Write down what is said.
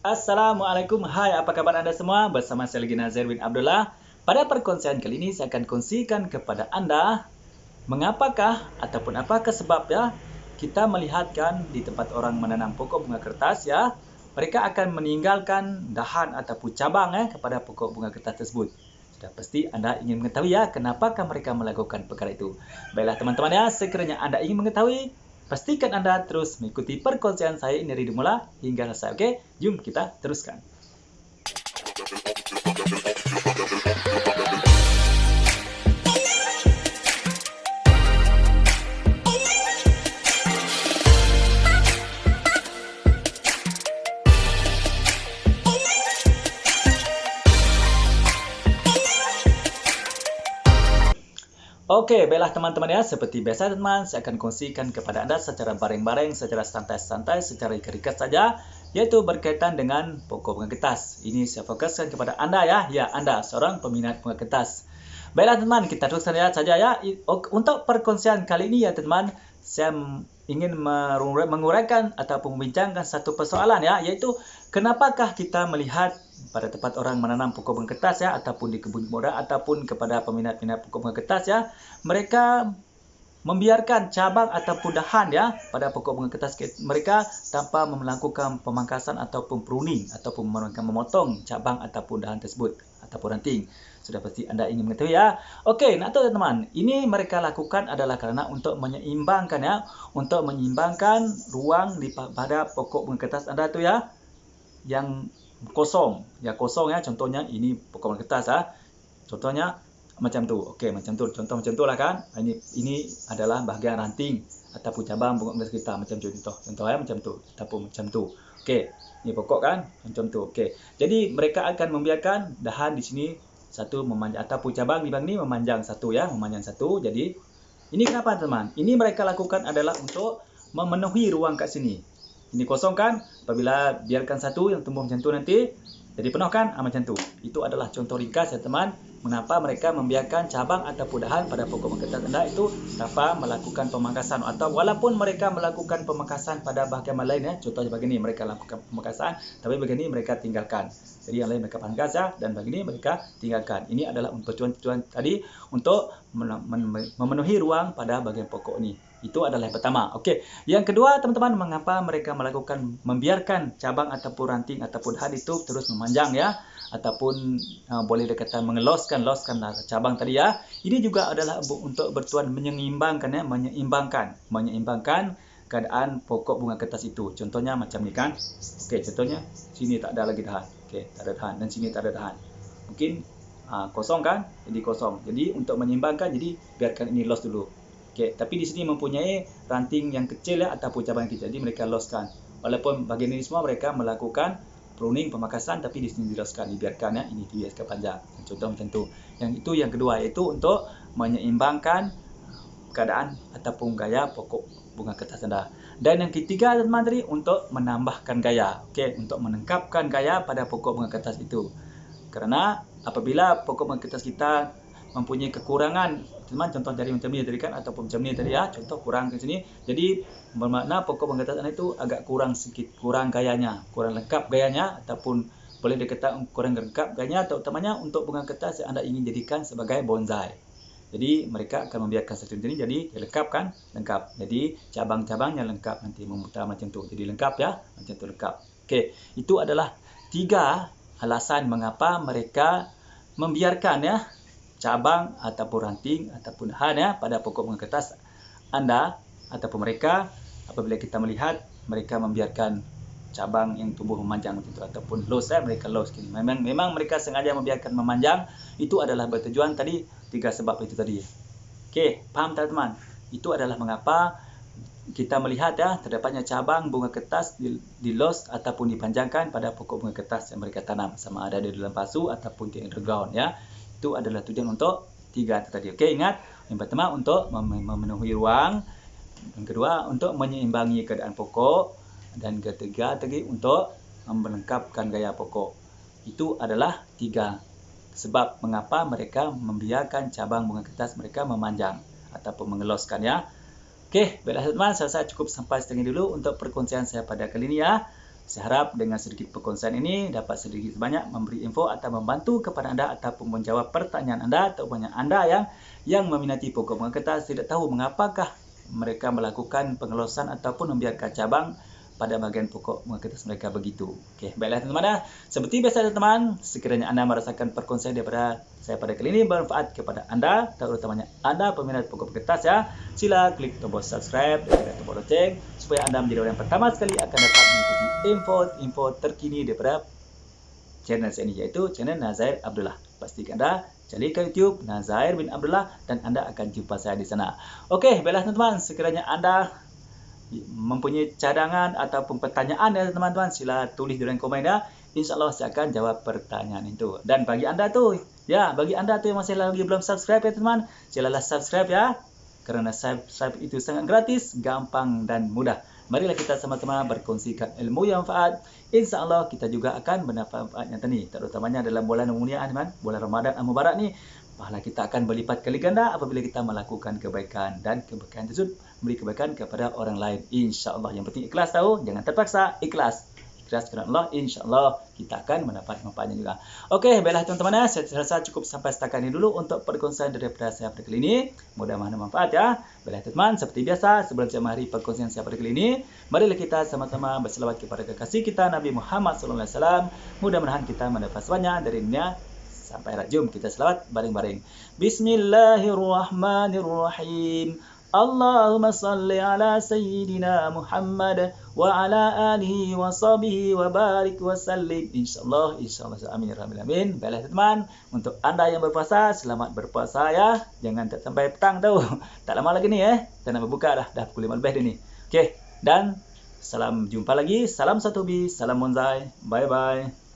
Assalamualaikum, hai apa kabar Anda semua? Bersama saya lagi Nazir bin Abdullah. Pada perkongsian kali ini saya akan kongsikan kepada Anda mengapakah ataupun apakah sebabnya kita melihatkan di tempat orang menanam pokok bunga kertas ya, mereka akan meninggalkan dahan ataupun cabang kepada pokok bunga kertas tersebut. Sudah pasti Anda ingin mengetahui ya, kenapakah mereka melakukan perkara itu. Baiklah teman-teman ya, sekiranya Anda ingin mengetahui, pastikan Anda terus mengikuti perkongsian saya ini dari mula hingga selesai. Oke, jom kita teruskan. Oke, baiklah teman-teman ya, seperti biasa teman, saya akan kongsikan kepada Anda secara bareng-bareng, secara santai-santai, secara ringkas saja, yaitu berkaitan dengan pokok bunga kertas. Ini saya fokuskan kepada Anda ya, Anda seorang peminat bunga kertas. Baiklah teman, kita teruskan saja ya. Untuk perkongsian kali ini ya teman, saya ingin menguraikan ataupun membincangkan satu persoalan ya, yaitu kenapakah kita melihat pada tempat orang menanam pokok bunga kertas ya, ataupun di kebun moda, ataupun kepada peminat-peminat pokok bunga kertas ya, mereka membiarkan cabang ataupun dahan ya pada pokok bunga kertas mereka tanpa melakukan pemangkasan ataupun pruning ataupun memotong cabang ataupun dahan tersebut ataupun ranting. Sudah pasti Anda ingin mengetahui ya. Okey, nak tahu teman-teman, ini mereka lakukan adalah kerana untuk menyeimbangkan ya, untuk menyeimbangkan ruang pada pokok bunga kertas Anda tu ya, yang kosong ya, contohnya ini pokok bunga kertas ya. Contohnya macam tu. Okey, macam tu. Contoh macam tu lah kan. Ini adalah bahagian ranting ataupun cabang pokok kertas kita macam tu. Contoh ya macam tu ataupun macam tu. Okey, ini pokok kan macam tu. Okey. Jadi mereka akan membiarkan dahan di sini satu memanjang ataupun cabang di bang ni memanjang satu ya, memanjang satu. Jadi ini kenapa teman? Ini mereka lakukan adalah untuk memenuhi ruang kat sini. Ini kosong kan? Apabila biarkan satu yang tumbuh macam tu nanti jadi penuh kan? Macam tu. Itu adalah contoh ringkas ya teman, mengapa mereka membiarkan cabang ataupun dahan pada pokok bunga kertas Anda itu tanpa melakukan pemangkasan, atau walaupun mereka melakukan pemangkasan pada bahagian lain ya. Contohnya begini, mereka lakukan pemangkasan tapi begini mereka tinggalkan. Jadi yang lain mereka pangkas ya, dan begini mereka tinggalkan. Ini adalah untuk tujuan tadi untuk memenuhi ruang pada bahagian pokok ini. Itu adalah yang pertama. Okey. Yang kedua, teman-teman, mengapa mereka melakukan membiarkan cabang ataupun ranting ataupun dahan itu terus memanjang ya, ataupun boleh dikatakan loskan cabang tadi ya. Ini juga adalah untuk bertujuan menyeimbangkan ya, menyeimbangkan keadaan pokok bunga kertas itu. Contohnya macam ni kan. Okey, contohnya sini tak ada lagi dahan. Okey, tak ada dahan, dan sini tak ada dahan. Mungkin kosong kan? Jadi kosong. Jadi untuk menyeimbangkan, jadi biarkan ini los dulu. Okey, tapi di sini mempunyai ranting yang kecil ya, ataupun cabang yang kecil. Jadi mereka loskan. Walaupun bagian ini semua mereka melakukan pruning, pemangkasan, tapi di sini diloskan, dibiarkan ya, ini dibiarkan panjang. Contoh macam tu. Yang itu yang kedua, iaitu untuk menyeimbangkan keadaan ataupun gaya pokok bunga kertas Anda. Dan yang ketiga teman-teman tadi, untuk menambahkan gaya. Okey, untuk menengkapkan gaya pada pokok bunga kertas itu. Kerana apabila pokok bunga kertas kita mempunyai kekurangan, teman, contoh dari macam ni tadi kan, ataupun macam ni tadi ya, contoh kurang ke sini, jadi bermakna pokok bunga kertas Anda itu agak kurang sikit, kurang gayanya, kurang lengkap gayanya, ataupun boleh dikatakan kurang lengkap gayanya, terutamanya untuk bunga kertas yang Anda ingin jadikan sebagai bonsai. Jadi mereka akan membiarkan satu jenis jadi lengkap kan, lengkap. Jadi cabang-cabangnya lengkap nanti memutar macam tu. Jadi lengkap ya, macam tu lengkap. Okey, itu adalah 3 alasan mengapa mereka membiarkan ya cabang ataupun ranting ataupun dahan ya pada pokok bunga kertas Anda ataupun mereka. Apabila kita melihat mereka membiarkan cabang yang tumbuh memanjang macam tu ataupun los ya, mereka los gini. Memang mereka sengaja membiarkan memanjang. Itu adalah bertujuan tadi, 3 sebab itu tadi. Okey, faham teman-teman? Itu adalah mengapa kita melihat ya terdapatnya cabang bunga kertas di los ataupun dipanjangkan pada pokok bunga kertas yang mereka tanam, sama ada di dalam pasu ataupun di underground ya. Itu adalah tujuan untuk 3 tadi. Okey, ingat, yang pertama untuk memenuhi ruang, yang kedua untuk menyeimbangi keadaan pokok, dan ketiga tadi untuk melengkapkan gaya pokok. Itu adalah 3 sebab mengapa mereka membiarkan cabang bunga kertas mereka memanjang ataupun mengeloskan ya. Okey, baiklah teman-teman, saya rasa cukup sampai setengah dulu untuk perkongsian saya pada kali ini ya. Saya harap dengan sedikit perkongsian ini dapat sedikit sebanyak memberi info atau membantu kepada anda ataupun menjawab pertanyaan anda atau banyak anda yang meminati pokok bunga kertas tidak tahu mengapakah mereka melakukan pengelosan ataupun membiarkan cabang pada bahagian pokok bunga kertas mereka begitu. Okey, baiklah teman-teman. Seperti biasa teman-teman, sekiranya anda merasakan perkongsian daripada saya pada kali ini bermanfaat kepada anda, terutamanya anda peminat pokok bunga kertas ya, sila klik tombol subscribe dan juga tombol lonceng supaya anda menjadi orang yang pertama sekali akan dapat mengikuti info terkini daripada channel saya ini, iaitu channel Nazair Abdullah. Pastikan anda cari ke YouTube Nazair bin Abdullah dan anda akan jumpa saya di sana. Okey, baiklah teman-teman, sekiranya anda mempunyai cadangan ataupun pertanyaan ya teman-teman, sila tulis di dalam komen ya. InsyaAllah saya akan jawab pertanyaan itu. Dan bagi anda tu yang masih lagi belum subscribe ya teman, silalah subscribe ya. Kerana subscribe itu sangat gratis, gampang dan mudah. Marilah kita sama-sama berkongsikan ilmu yang manfaat. InsyaAllah kita juga akan mendapat manfaat yang tadi, terutamanya dalam bulan mulia teman, bulan Ramadan Mubarak ni. Pahala kita akan berlipat kali ganda apabila kita melakukan kebaikan, dan kebaikan tersebut memberi kebaikan kepada orang lain. InsyaAllah. Yang penting ikhlas tahu, jangan terpaksa, ikhlas. Ikhlas kerana Allah, insyaAllah kita akan mendapat manfaatnya juga. Okey, baiklah teman-teman, saya rasa cukup sampai setakat ini dulu untuk perkongsian daripada saya pada kali ini. Mudah-mudahan manfaat ya. Baiklah teman-teman, seperti biasa sebelum saya mengakhiri perkongsian saya pada kali ini, marilah kita sama-sama berselawat kepada kekasih kita Nabi Muhammad SAW. Mudah-mudahan kita mendapat semuanya dari dunia sampai akhirat. Jom kita selawat bareng-bareng. Bismillahirrahmanirrahim. Allahumma salli ala Sayyidina Muhammad wa ala alihi wa sahbihi wa barik wa sallim. InsyaAllah. Amin ya rabbal alamin. Baiklah teman, untuk anda yang berpuasa, selamat berpuasa ya. Jangan tak sampai petang tahu. Tak lama lagi ni tak nak berbuka dah pukul 5 lebih dah ni. Okey, dan salam jumpa lagi. Salam satu bi, salam bonsai. Bye bye.